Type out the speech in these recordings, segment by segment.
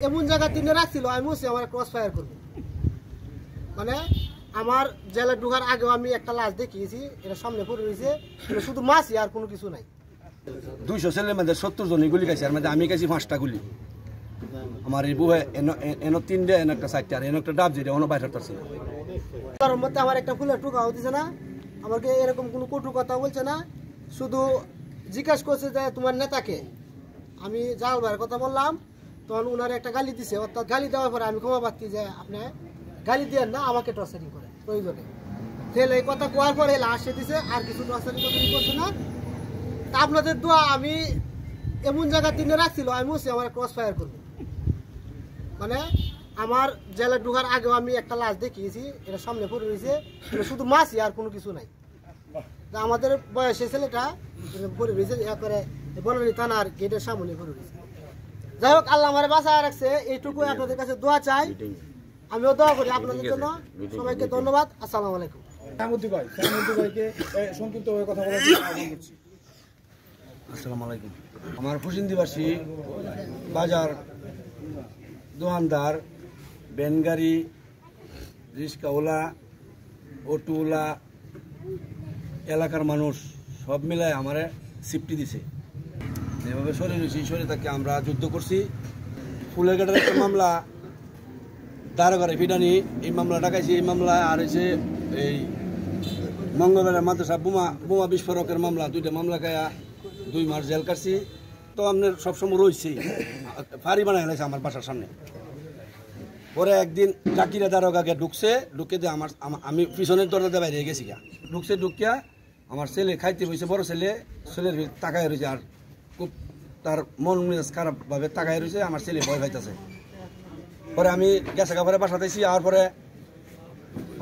এমন জায়গা তিনে রাখছিল আমি বলছি আমার ক্রস ফায়ার করবো মানে আমার জেলে ঢোকার আগেও আমি একটা লাশ দেখিয়েছি এটা সামনে পড়ে রয়েছে এটা শুধু মাছই আর কোনো কিছু নাই 200 ছেলের মধ্যে 70 জন গুলি খাইছে আর মধ্যে আমি খাইছি 5টা গুলি আমার এই বুয়ে এনো 3টে এনো একটা 4টে আর এনো একটা ডাব যেটা অন্য বাইরে হচ্ছে না তার মধ্যে আমার একটা ফুলের টুকা হতেছে না আমাকে এরকম কোনো কটু কথা বলছে না শুধু জিজ্ঞাসা করছে যে তোমার নেতাকে আমি জাল ভাইয়ের কথা বললাম তখন উনার একটা গালি দিছে অর্থাৎ গালি দেওয়ার পরে আমি ক্ষমা পাচ্ছি যে আপনি গালি দেন না আমাকে টর্চারিং করে প্রয়োজনে তেল এই কথা কোয়ার পরে লাস্টে দিছে আর কিছু টর্চারিং করছে না তা আপনাদের দোয়া আমি এমন জায়গা তিনে রাখছিল আমি বলছি আমার ক্রস ফায়ার করবো মানে আমার জেলে ঢোকার আগেও আমি একটা লাশ দেখিয়েছি এটা সামনে পড়ে রয়েছে এটা শুধু মাছই আর কোনো কিছু নাই আমাদের বয়সে ছেলেটা পড়ে রয়েছে করে বনানী থানার গেটের সামনে পড়ে রয়েছে যাই হোক আল্লাহ আমার বাঁচায় রাখছে এইটুকু আপনাদের কাছে দোয়া চাই আমিও দোয়া করি আপনাদের জন্য সবাইকে ধন্যবাদ আসসালামু আলাইকুম আসসালামু আলাইকুম আমার ফুসিন্দিবাসী বাজার দোকানদার বেনগাড়ি রিস্কাওয়ালা অটোওয়ালা এলাকার মানুষ সব মিলায় আমারে সিফটি দিছে যেভাবে সরে রয়েছি সরে তাকে আমরা যুদ্ধ করছি ফুলের গেটের একটা মামলা দারোগারে ফিডানি এই মামলা ডাকাইছি এই মামলা আর হয়েছে এই মঙ্গলবারের মাদ্রাসা বোমা বিস্ফোরকের মামলা 2টা মামলা খায়া 2 মাস জেল কাটছি তো আপনার সবসময় রয়েছে ফাঁড়ি বানাই লাগছে আমার বাসার সামনে পরে একদিন জাকিরা দারোগাকে ঢুকে দিয়ে আমি পিছনের দরজাতে বাইরে গেছি ঢুকিয়া আমার ছেলে খাইতে বসে বড় ছেলের তাকায় রয়েছে আর খুব তার মন মেজাজ খারাপভাবে তাকায় রয়েছে আমার ছেলে ভয় পাইতেছে পরে আমি গেছে পরে বাসাতেছি আর পরে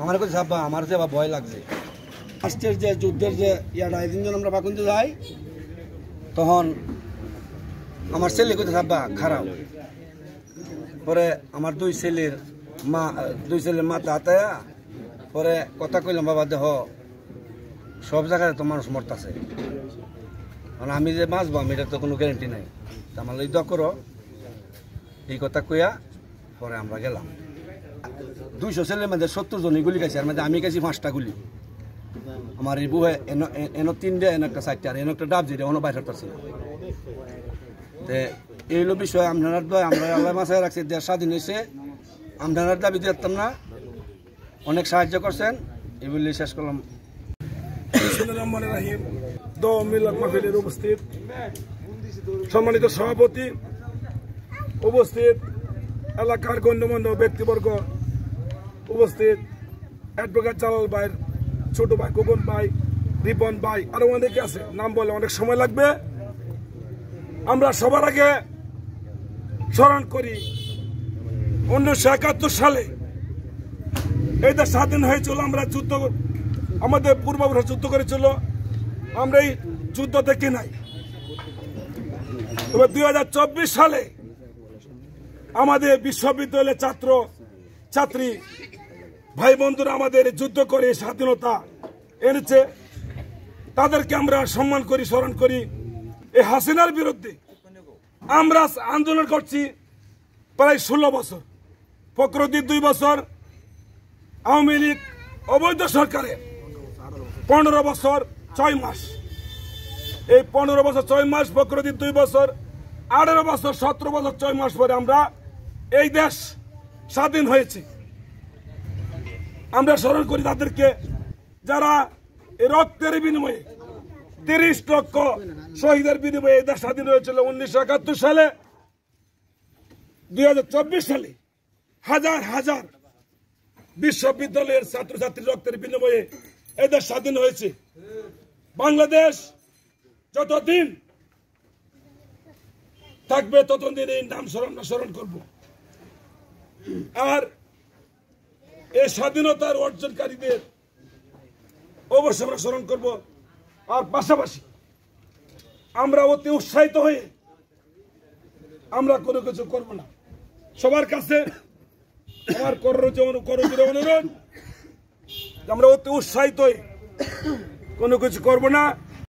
আমার কাছে ভাববা আমার যে ভয় লাগছে ফার্স্টের যে যুদ্ধের যে ইয়াটা এই দিনজন আমরা বাকুন্তে যাই তখন আমার ছেলে কোথায় ভাববা খারাপ পরে আমার 2 ছেলের মাথা হাতায়া পরে কথা কইলাম বাবা দেহ সব জায়গায় তো মানুষ মরতাছে কারণ আমি যে বাঁচবো আমি এটা তো কোনো গ্যারেন্টি নাই তা আমার এই করো এই কথা কইয়া পরে আমরা গেলাম 200 ছেলের মধ্যে 70 জন গুলি খাইছে আর মধ্যে আমি খাইছি 5টা গুলি আমার এই বুয়ে এনো 3টে এনো একটা 4টে আর এনো একটা ডাব যেটা অন্য বাইরে হচ্ছে না এই হলো বিষয় আপনার দয় আমরা আল্লাহ মাসায় রাখছি দেশ স্বাধীন হয়েছে আপনার দাবি দিতাম না অনেক সাহায্য করছেন এই বলে শেষ করলাম উপস্থিত সম্মানিত সভাপতি উপস্থিত এলাকার গণ্যমান্য ব্যক্তিবর্গ উপস্থিত অ্যাডভোকেট জালাল ভাইয়ের ছোট ভাই খোকন ভাই রিপন ভাই আরো অনেকে আছে নাম বলে অনেক সময় লাগবে আমরা সবার আগে স্মরণ করি 1971 সালে এই দেশ স্বাধীন হয়েছিল আমরা যুদ্ধ আমাদের পূর্বপুরুষ যুদ্ধ করেছিল আমরা এই যুদ্ধ দেখি নাই তবে 2024 সালে আমাদের বিশ্ববিদ্যালয়ের ছাত্রী ভাই বন্ধুরা আমাদের যুদ্ধ করে স্বাধীনতা এনেছে তাদেরকে আমরা সম্মান করি স্মরণ করি এই হাসিনার বিরুদ্ধে আমরা আন্দোলন করছি প্রায় 16 বছর ফখরুদ্দিন 2 বছর আওয়ামী লীগ অবৈধ সরকারে 15 বছর 6 মাস এই 15 বছর 6 মাস ফখরুদ্দিন 2 বছর 18 বছর 17 বছর 6 মাস পরে আমরা এই দেশ স্বাধীন হয়েছে আমরা স্মরণ করি তাদেরকে যারা এই রক্তের বিনিময়ে 30 লক্ষ শহীদের বিনিময়ে এই দেশ স্বাধীন হয়েছিল 1971 সালে 2024 সালে হাজার হাজার বিশ্ববিদ্যালয়ের ছাত্রছাত্রী রক্তের বিনিময়ে এই দেশ স্বাধীন হয়েছে বাংলাদেশ যতদিন থাকবে ততদিন এই নাম স্মরণ করব আর এই স্বাধীনতার অর্জনকারীদের অবশ্যই আমরা স্মরণ করব আর পাশাপাশি আমরা অতি উৎসাহিত হয়ে আমরা কোনো কিছু করব না সবার কাছে আমার করজোড়ে অনুরোধ আমরা অতি উৎসাহিত হয়ে কোনো কিছু করব না